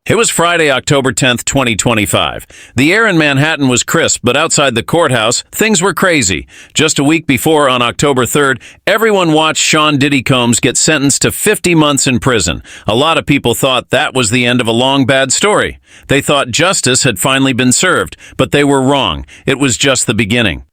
It was Friday, October 10th, 2025. The air in Manhattan was crisp, but outside the courthouse, things were crazy. Just a week before, on October 3rd, everyone watched Sean Diddy Combs get sentenced to 50 months in prison. A lot of people thought that was the end of a long, bad story. They thought justice had finally been served, but they were wrong. It was just the beginning.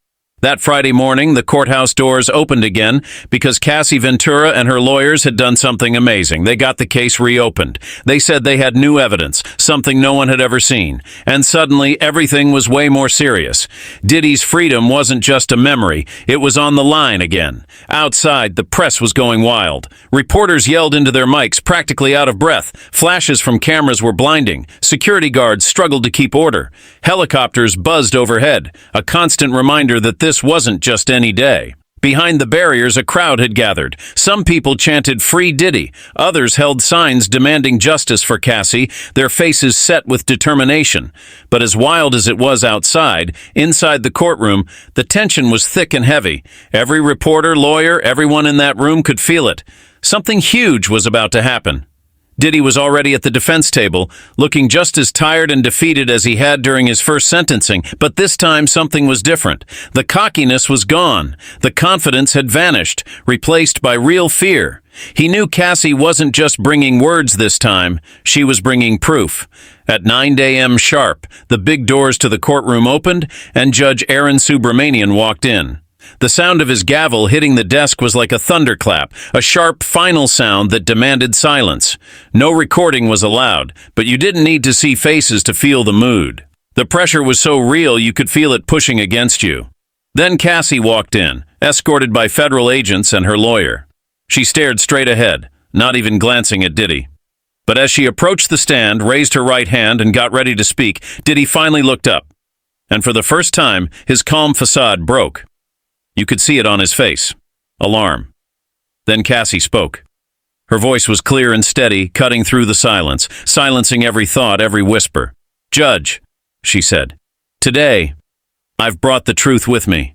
That Friday morning, the courthouse doors opened again because Cassie Ventura and her lawyers had done something amazing. They got the case reopened. They said they had new evidence, something no one had ever seen. And suddenly, everything was way more serious. Diddy's freedom wasn't just a memory. It was on the line again. Outside, the press was going wild. Reporters yelled into their mics, practically out of breath. Flashes from cameras were blinding. Security guards struggled to keep order. Helicopters buzzed overhead, a constant reminder that this wasn't just any day. Behind the barriers, a crowd had gathered. Some people chanted "Free Diddy." Others held signs demanding justice for Cassie, their faces set with determination. But as wild as it was outside, inside the courtroom, the tension was thick and heavy. Every reporter, lawyer, everyone in that room could feel it. Something huge was about to happen. Diddy was already at the defense table, looking just as tired and defeated as he had during his first sentencing, but this time something was different. The cockiness was gone. The confidence had vanished, replaced by real fear. He knew Cassie wasn't just bringing words this time, she was bringing proof. At 9 a.m. sharp, the big doors to the courtroom opened, and Judge Aaron Subramanian walked in. The sound of his gavel hitting the desk was like a thunderclap, a sharp, final sound that demanded silence. No recording was allowed, but you didn't need to see faces to feel the mood. The pressure was so real you could feel it pushing against you. Then Cassie walked in, escorted by federal agents and her lawyer. She stared straight ahead, not even glancing at Diddy. But as she approached the stand, raised her right hand, and got ready to speak, Diddy finally looked up. And for the first time, his calm facade broke. You could see it on his face. Alarm. Then Cassie spoke. Her voice was clear and steady, cutting through the silence, silencing every thought, every whisper. "Judge," she said, "today, I've brought the truth with me."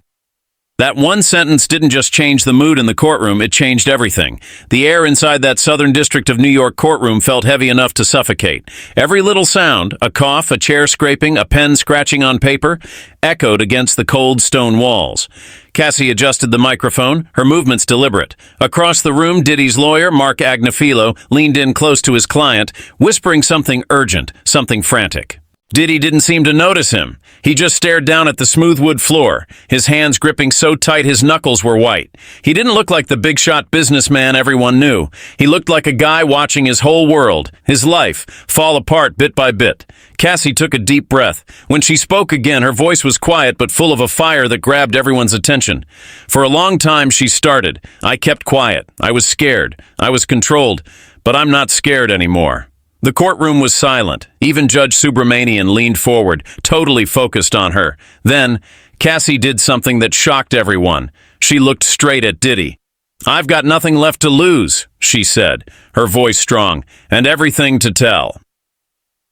That one sentence didn't just change the mood in the courtroom, it changed everything. The air inside that Southern District of New York courtroom felt heavy enough to suffocate. Every little sound, a cough, a chair scraping, a pen scratching on paper, echoed against the cold stone walls. Cassie adjusted the microphone, her movements deliberate. Across the room, Diddy's lawyer, Mark Agnafilo, leaned in close to his client, whispering something urgent, something frantic. Diddy didn't seem to notice him. He just stared down at the smooth wood floor, his hands gripping so tight his knuckles were white. He didn't look like the big-shot businessman everyone knew. He looked like a guy watching his whole world, his life, fall apart bit by bit. Cassie took a deep breath. When she spoke again, her voice was quiet but full of a fire that grabbed everyone's attention. For a long time, she started. "I kept quiet. I was scared. I was controlled. But I'm not scared anymore." The courtroom was silent. Even Judge Subramanian leaned forward, totally focused on her. Then, Cassie did something that shocked everyone. She looked straight at Diddy. "I've got nothing left to lose," she said, her voice strong, "and everything to tell."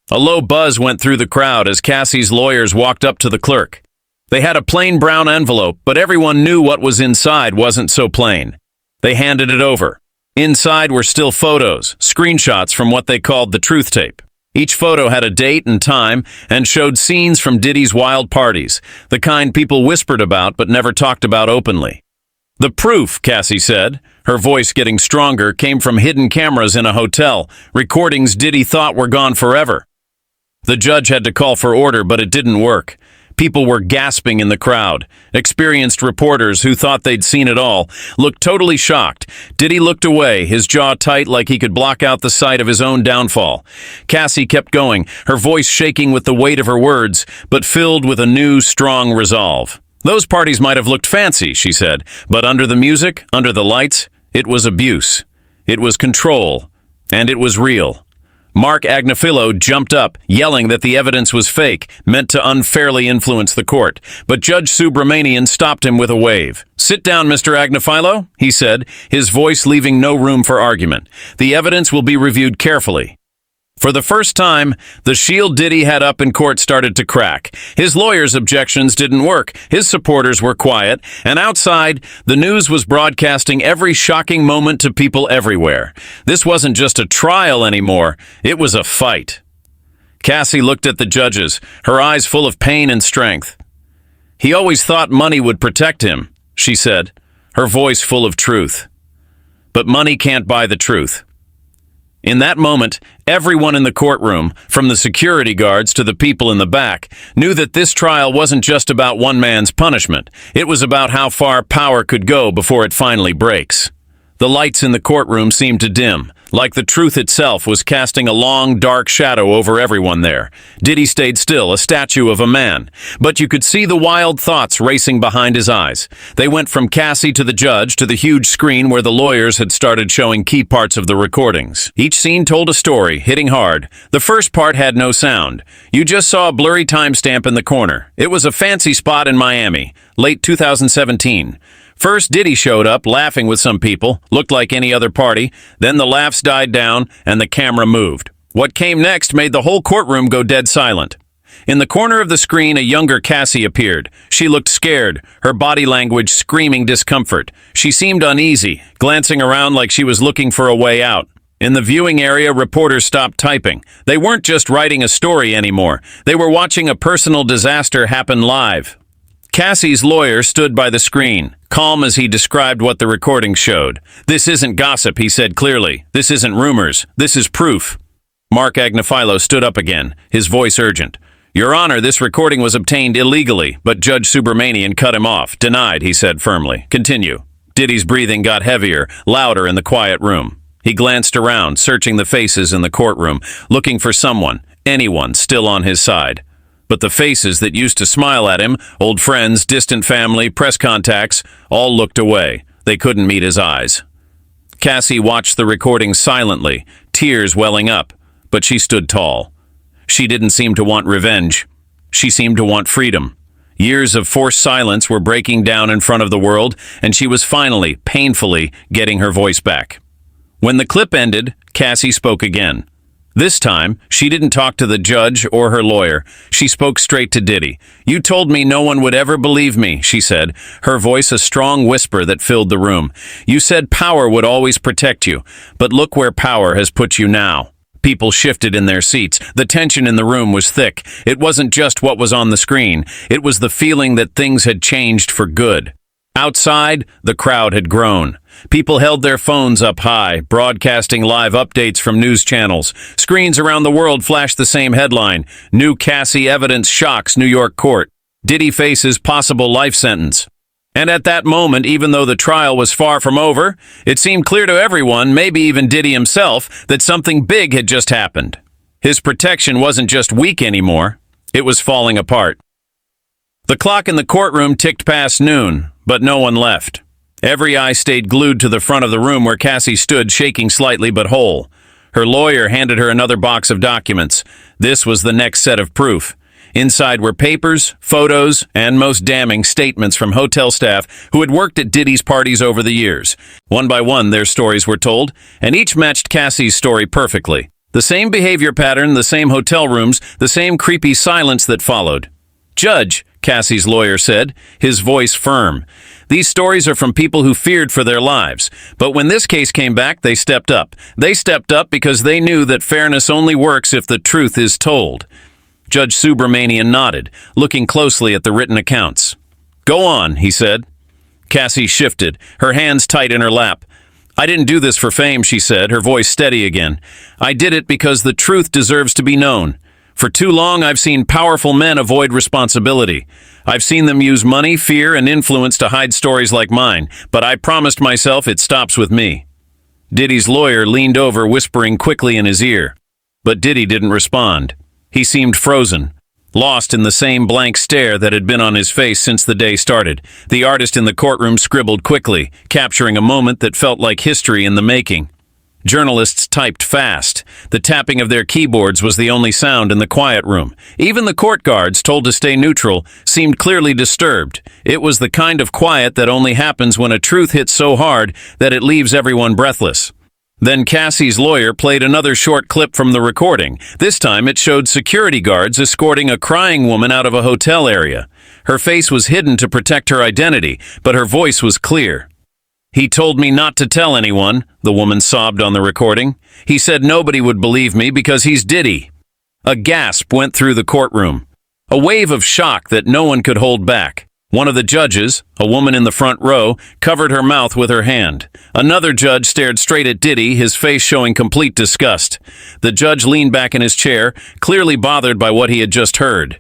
A low buzz went through the crowd as Cassie's lawyers walked up to the clerk. They had a plain brown envelope, but everyone knew what was inside wasn't so plain. They handed it over. Inside were still photos, screenshots from what they called the truth tape. Each photo had a date and time and showed scenes from Diddy's wild parties, the kind people whispered about but never talked about openly. "The proof," Cassie said, her voice getting stronger, came from hidden cameras in a hotel, recordings Diddy thought were gone forever. The judge had to call for order, but it didn't work. People were gasping in the crowd. Experienced reporters who thought they'd seen it all looked totally shocked. Diddy looked away, his jaw tight like he could block out the sight of his own downfall. Cassie kept going, her voice shaking with the weight of her words, but filled with a new, strong resolve. "Those parties might have looked fancy," she said, "but under the music, under the lights, it was abuse. It was control. And it was real." Mark Agnafilo jumped up, yelling that the evidence was fake, meant to unfairly influence the court. But Judge Subramanian stopped him with a wave. "Sit down, Mr. Agnafilo," he said, his voice leaving no room for argument. "The evidence will be reviewed carefully." For the first time, the shield Diddy had up in court started to crack. His lawyers' objections didn't work, his supporters were quiet, and outside, the news was broadcasting every shocking moment to people everywhere. This wasn't just a trial anymore, it was a fight. Cassie looked at the judges, her eyes full of pain and strength. "He always thought money would protect him," she said, her voice full of truth. "But money can't buy the truth." In that moment, everyone in the courtroom, from the security guards to the people in the back, knew that this trial wasn't just about one man's punishment. It was about how far power could go before it finally breaks. The lights in the courtroom seemed to dim, like the truth itself was casting a long, dark shadow over everyone there. Diddy stayed still, a statue of a man, but you could see the wild thoughts racing behind his eyes. They went from Cassie to the judge to the huge screen where the lawyers had started showing key parts of the recordings. Each scene told a story, hitting hard. The first part had no sound. You just saw a blurry timestamp in the corner. It was a fancy spot in Miami, late 2017. First, Diddy showed up, laughing with some people, looked like any other party. Then the laughs died down, and the camera moved. What came next made the whole courtroom go dead silent. In the corner of the screen, a younger Cassie appeared. She looked scared, her body language screaming discomfort. She seemed uneasy, glancing around like she was looking for a way out. In the viewing area, reporters stopped typing. They weren't just writing a story anymore. They were watching a personal disaster happen live. Cassie's lawyer stood by the screen, calm as he described what the recording showed. "This isn't gossip," he said clearly. "This isn't rumors. This is proof." Mark Agnifilo stood up again, his voice urgent. "Your Honor, this recording was obtained illegally," but Judge Subramanian cut him off. "Denied," he said firmly. "Continue." Diddy's breathing got heavier, louder in the quiet room. He glanced around, searching the faces in the courtroom, looking for someone, anyone, still on his side. But the faces that used to smile at him, old friends, distant family, press contacts, all looked away. They couldn't meet his eyes. Cassie watched the recording silently, tears welling up, but she stood tall. She didn't seem to want revenge. She seemed to want freedom. Years of forced silence were breaking down in front of the world, and she was finally, painfully, getting her voice back. When the clip ended, Cassie spoke again. This time, she didn't talk to the judge or her lawyer. She spoke straight to Diddy. "You told me no one would ever believe me," she said, her voice a strong whisper that filled the room. "You said power would always protect you, but look where power has put you now." People shifted in their seats. The tension in the room was thick. It wasn't just what was on the screen. It was the feeling that things had changed for good. Outside, the crowd had grown. People held their phones up high, broadcasting live updates from news channels. Screens around the world flashed the same headline: "New Cassie evidence shocks New York court. Diddy faces possible life sentence." And at that moment, even though the trial was far from over, it seemed clear to everyone, maybe even Diddy himself, that something big had just happened. His protection wasn't just weak anymore. It was falling apart. The clock in the courtroom ticked past noon, but no one left. Every eye stayed glued to the front of the room where Cassie stood, shaking slightly but whole. Her lawyer handed her another box of documents. This was the next set of proof. Inside were papers, photos, and most damning, statements from hotel staff who had worked at Diddy's parties over the years. One by one, their stories were told, and each matched Cassie's story perfectly. The same behavior pattern, the same hotel rooms, the same creepy silence that followed. "Judge," Cassie's lawyer said, his voice firm, "these stories are from people who feared for their lives. But when this case came back, they stepped up. They stepped up because they knew that fairness only works if the truth is told." Judge Subramanian nodded, looking closely at the written accounts. "Go on," he said. Cassie shifted, her hands tight in her lap. "I didn't do this for fame," she said, her voice steady again. "I did it because the truth deserves to be known. For too long, I've seen powerful men avoid responsibility. I've seen them use money, fear, and influence to hide stories like mine, but I promised myself it stops with me." Diddy's lawyer leaned over, whispering quickly in his ear. But Diddy didn't respond. He seemed frozen, lost in the same blank stare that had been on his face since the day started. The artist in the courtroom scribbled quickly, capturing a moment that felt like history in the making. Journalists typed fast. The tapping of their keyboards was the only sound in the quiet room. Even the court guards, told to stay neutral, seemed clearly disturbed. It was the kind of quiet that only happens when a truth hits so hard that it leaves everyone breathless. Then Cassie's lawyer played another short clip from the recording. This time it showed security guards escorting a crying woman out of a hotel area. Her face was hidden to protect her identity, but her voice was clear. "He told me not to tell anyone," the woman sobbed on the recording. "He said nobody would believe me because he's Diddy." A gasp went through the courtroom. A wave of shock that no one could hold back. One of the judges, a woman in the front row, covered her mouth with her hand. Another judge stared straight at Diddy, his face showing complete disgust. The judge leaned back in his chair, clearly bothered by what he had just heard.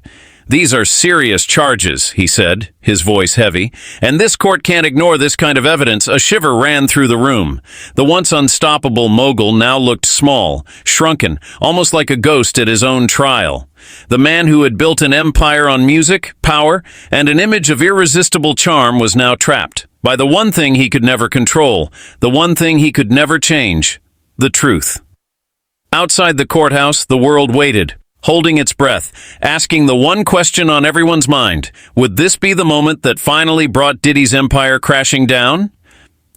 "These are serious charges," he said, his voice heavy, "and this court can't ignore this kind of evidence." A shiver ran through the room. The once unstoppable mogul now looked small, shrunken, almost like a ghost at his own trial. The man who had built an empire on music, power, and an image of irresistible charm was now trapped by the one thing he could never control, the one thing he could never change: the truth. Outside the courthouse, the world waited, holding its breath, asking the one question on everyone's mind: would this be the moment that finally brought Diddy's empire crashing down?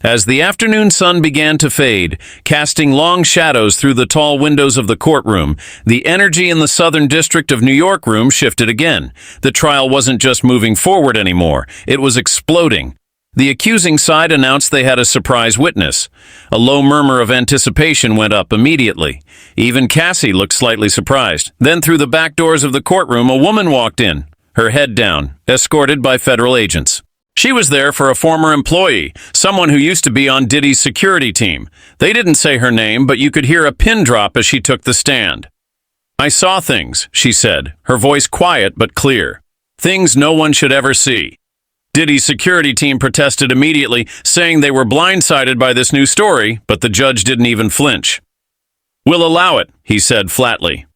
As the afternoon sun began to fade, casting long shadows through the tall windows of the courtroom, the energy in the Southern District of New York room shifted again. The trial wasn't just moving forward anymore, it was exploding. The accusing side announced they had a surprise witness. A low murmur of anticipation went up immediately. Even Cassie looked slightly surprised. Then through the back doors of the courtroom, a woman walked in, her head down, escorted by federal agents. She was there for a former employee, someone who used to be on Diddy's security team. They didn't say her name, but you could hear a pin drop as she took the stand. "I saw things," she said, her voice quiet but clear. "Things no one should ever see." Diddy's security team protested immediately, saying they were blindsided by this new story, but the judge didn't even flinch. "We'll allow it," he said flatly.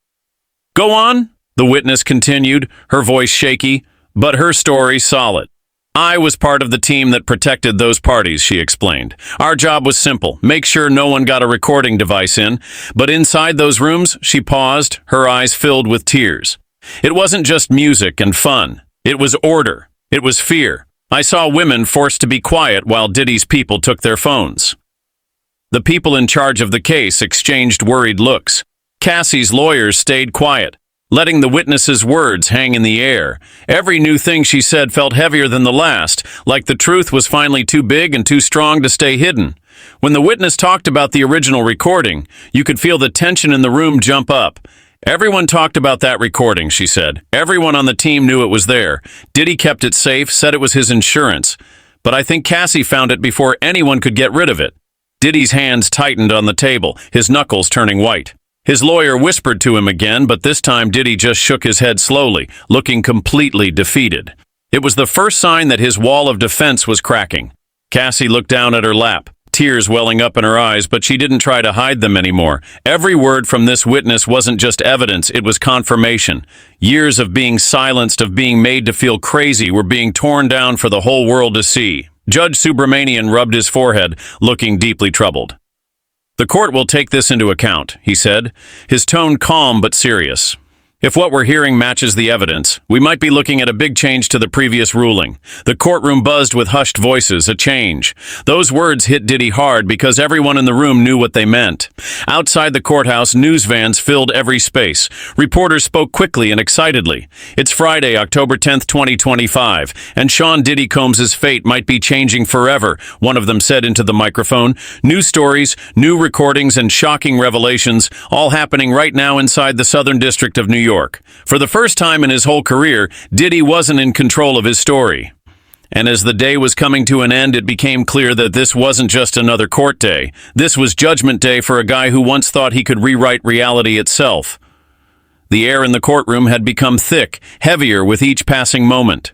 "Go on," the witness continued, her voice shaky, but her story solid. "I was part of the team that protected those parties," she explained. "Our job was simple: make sure no one got a recording device in. But inside those rooms," she paused, her eyes filled with tears. "It wasn't just music and fun. It was order. It was fear. I saw women forced to be quiet while Diddy's people took their phones." The people in charge of the case exchanged worried looks. Cassie's lawyers stayed quiet, letting the witness's words hang in the air. Every new thing she said felt heavier than the last, like the truth was finally too big and too strong to stay hidden. When the witness talked about the original recording, you could feel the tension in the room jump up. "Everyone talked about that recording," she said. "Everyone on the team knew it was there. Diddy kept it safe, said it was his insurance. But I think Cassie found it before anyone could get rid of it." Diddy's hands tightened on the table, his knuckles turning white. His lawyer whispered to him again, but this time Diddy just shook his head slowly, looking completely defeated. It was the first sign that his wall of defense was cracking. Cassie looked down at her lap, tears welling up in her eyes, but she didn't try to hide them anymore. Every word from this witness wasn't just evidence, it was confirmation. Years of being silenced, of being made to feel crazy, were being torn down for the whole world to see. Judge Subramanian rubbed his forehead, looking deeply troubled. "The court will take this into account," he said, his tone calm but serious. "If what we're hearing matches the evidence, we might be looking at a big change to the previous ruling." The courtroom buzzed with hushed voices, a change. Those words hit Diddy hard because everyone in the room knew what they meant. Outside the courthouse, news vans filled every space. Reporters spoke quickly and excitedly. "It's Friday, October 10th, 2025, and Sean Diddy Combs' fate might be changing forever," one of them said into the microphone. "New stories, new recordings, and shocking revelations, all happening right now inside the Southern District of New York. For the first time in his whole career, Diddy wasn't in control of his story." And as the day was coming to an end, it became clear that this wasn't just another court day. This was Judgment Day for a guy who once thought he could rewrite reality itself. The air in the courtroom had become thick, heavier with each passing moment.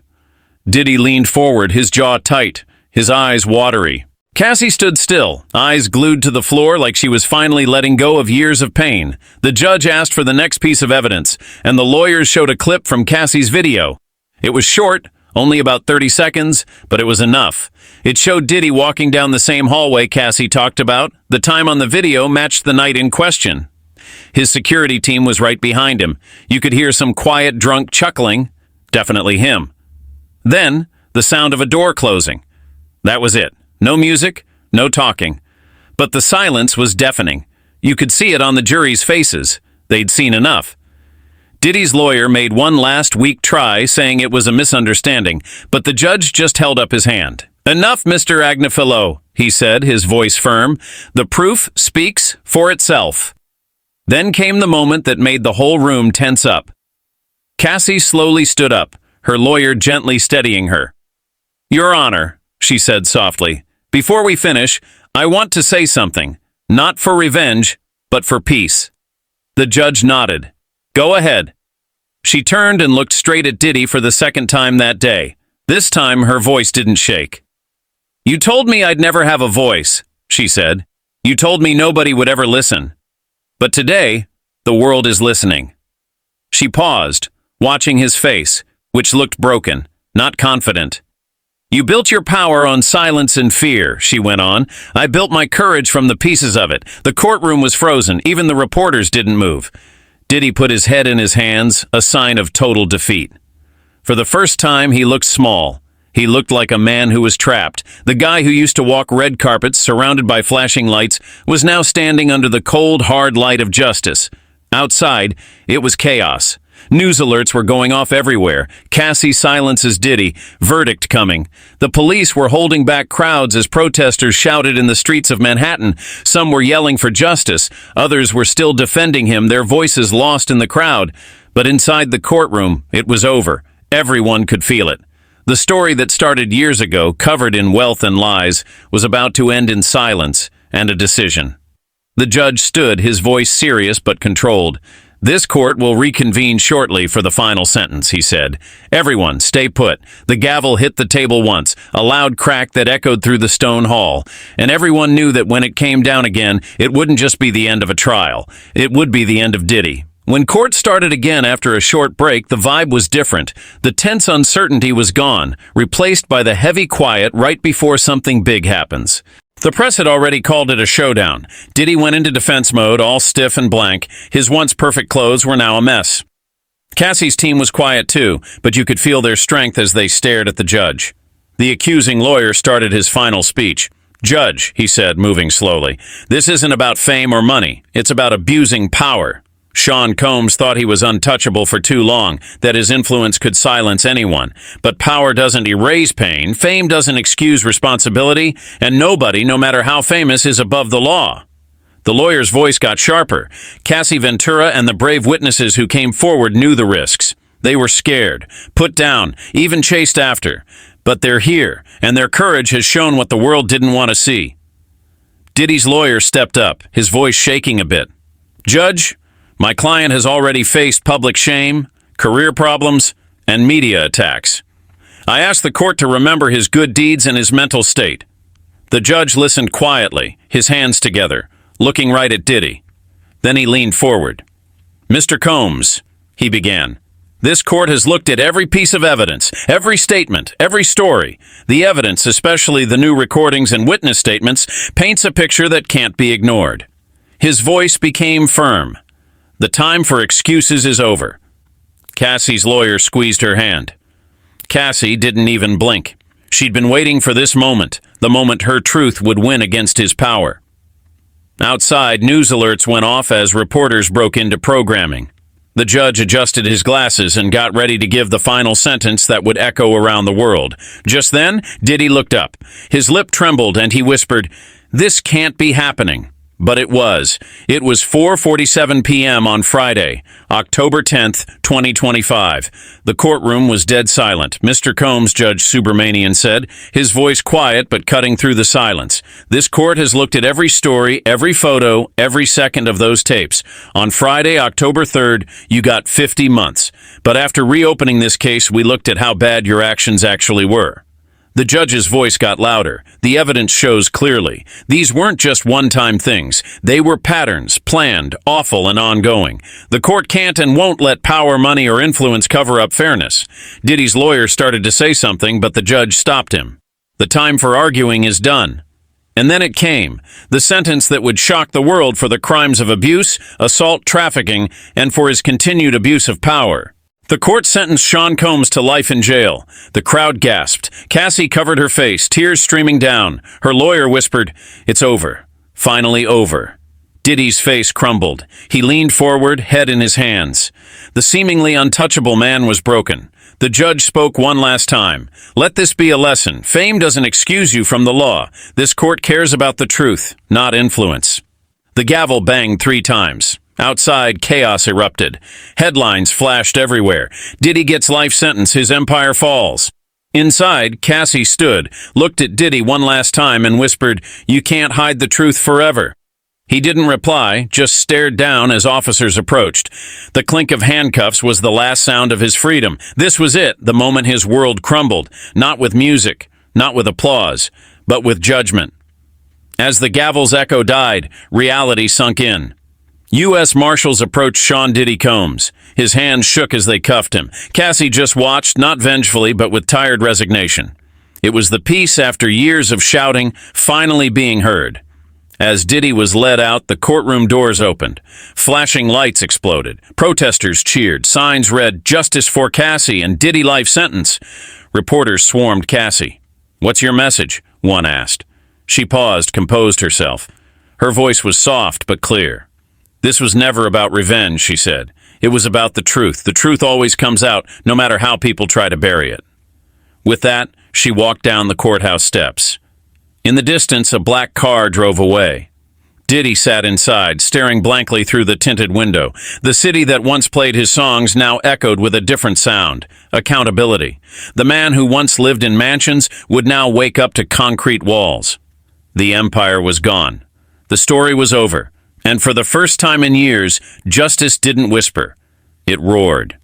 Diddy leaned forward, his jaw tight, his eyes watery. Cassie stood still, eyes glued to the floor like she was finally letting go of years of pain. The judge asked for the next piece of evidence, and the lawyers showed a clip from Cassie's video. It was short, only about 30 seconds, but it was enough. It showed Diddy walking down the same hallway Cassie talked about. The time on the video matched the night in question. His security team was right behind him. You could hear some quiet, drunk chuckling. Definitely him. Then, the sound of a door closing. That was it. No music, no talking. But the silence was deafening. You could see it on the jury's faces. They'd seen enough. Diddy's lawyer made one last weak try, saying it was a misunderstanding, but the judge just held up his hand. "Enough, Mr. Agnifilo," he said, his voice firm. "The proof speaks for itself." Then came the moment that made the whole room tense up. Cassie slowly stood up, her lawyer gently steadying her. "Your Honor," she said softly, "before we finish, I want to say something, not for revenge, but for peace." The judge nodded. "Go ahead." She turned and looked straight at Diddy for the second time that day. This time her voice didn't shake. "You told me I'd never have a voice," she said. "You told me nobody would ever listen. But today, the world is listening." She paused, watching his face, which looked broken, not confident. "You built your power on silence and fear," she went on. "I built my courage from the pieces of it. The courtroom was frozen. Even the reporters didn't move." Diddy put his head in his hands, a sign of total defeat. For the first time, he looked small. He looked like a man who was trapped. The guy who used to walk red carpets surrounded by flashing lights was now standing under the cold, hard light of justice. Outside, it was chaos. News alerts were going off everywhere. Cassie silences Diddy. Verdict coming. The police were holding back crowds as protesters shouted in the streets of Manhattan. Some were yelling for justice. Others were still defending him, their voices lost in the crowd. But inside the courtroom, it was over. Everyone could feel it. The story that started years ago, covered in wealth and lies, was about to end in silence and a decision. The judge stood, his voice serious but controlled. "This court will reconvene shortly for the final sentence," he said. "Everyone, stay put." The gavel hit the table once, a loud crack that echoed through the stone hall. And everyone knew that when it came down again, it wouldn't just be the end of a trial. It would be the end of Diddy. When court started again after a short break, the vibe was different. The tense uncertainty was gone, replaced by the heavy quiet right before something big happens. The press had already called it a showdown. Diddy went into defense mode, all stiff and blank. His once perfect clothes were now a mess. Cassie's team was quiet too, but you could feel their strength as they stared at the judge. The accusing lawyer started his final speech. "Judge," he said, moving slowly, "this isn't about fame or money. It's about abusing power. Sean Combs thought he was untouchable for too long, that his influence could silence anyone. But power doesn't erase pain, fame doesn't excuse responsibility, and nobody, no matter how famous, is above the law." The lawyer's voice got sharper. Cassie Ventura and the brave witnesses who came forward knew the risks. They were scared, put down, even chased after. But they're here, and their courage has shown what the world didn't want to see. Diddy's lawyer stepped up, his voice shaking a bit. "Judge, my client has already faced public shame, career problems, and media attacks. I ask the court to remember his good deeds and his mental state." The judge listened quietly, his hands together, looking right at Diddy. Then he leaned forward. "Mr. Combs," he began, "this court has looked at every piece of evidence, every statement, every story. The evidence, especially the new recordings and witness statements, paints a picture that can't be ignored." His voice became firm. "The time for excuses is over." Cassie's lawyer squeezed her hand. Cassie didn't even blink. She'd been waiting for this moment, the moment her truth would win against his power. Outside, news alerts went off as reporters broke into programming. The judge adjusted his glasses and got ready to give the final sentence that would echo around the world. Just then, Diddy looked up. His lip trembled and he whispered, "This can't be happening." But it was. It was 4:47 p.m. on Friday, October 10th, 2025. The courtroom was dead silent. "Mr. Combs," Judge Subramanian said, his voice quiet but cutting through the silence. "This court has looked at every story, every photo, every second of those tapes. On Friday, October 3rd, you got 50 months. But after reopening this case, we looked at how bad your actions actually were." The judge's voice got louder. "The evidence shows clearly. These weren't just one-time things. They were patterns, planned, awful, and ongoing. The court can't and won't let power, money, or influence cover up fairness." Diddy's lawyer started to say something, but the judge stopped him. "The time for arguing is done." And then it came, the sentence that would shock the world for the crimes of abuse, assault, trafficking, and for his continued abuse of power. The court sentenced Sean Combs to life in jail. The crowd gasped. Cassie covered her face, tears streaming down. Her lawyer whispered, "It's over. Finally over." Diddy's face crumbled. He leaned forward, head in his hands. The seemingly untouchable man was broken. The judge spoke one last time. "Let this be a lesson. Fame doesn't excuse you from the law. This court cares about the truth, not influence." The gavel banged 3 times. Outside, chaos erupted. Headlines flashed everywhere. Diddy gets life sentence, his empire falls. Inside, Cassie stood, looked at Diddy one last time and whispered, "You can't hide the truth forever." He didn't reply, just stared down as officers approached. The clink of handcuffs was the last sound of his freedom. This was it, the moment his world crumbled, not with music, not with applause, but with judgment. As the gavel's echo died, reality sunk in. U.S. Marshals approached Sean Diddy Combs. His hands shook as they cuffed him. Cassie just watched, not vengefully, but with tired resignation. It was the peace after years of shouting, finally being heard. As Diddy was led out, the courtroom doors opened. Flashing lights exploded. Protesters cheered. Signs read, "Justice for Cassie" and "Diddy life sentence." Reporters swarmed Cassie. "What's your message?" one asked. She paused, composed herself. Her voice was soft but clear. "This was never about revenge," she said. "It was about the truth. The truth always comes out, no matter how people try to bury it." With that, she walked down the courthouse steps. In the distance, a black car drove away. Diddy sat inside, staring blankly through the tinted window. The city that once played his songs now echoed with a different sound: accountability. The man who once lived in mansions would now wake up to concrete walls. The empire was gone. The story was over. And for the first time in years, justice didn't whisper. It roared.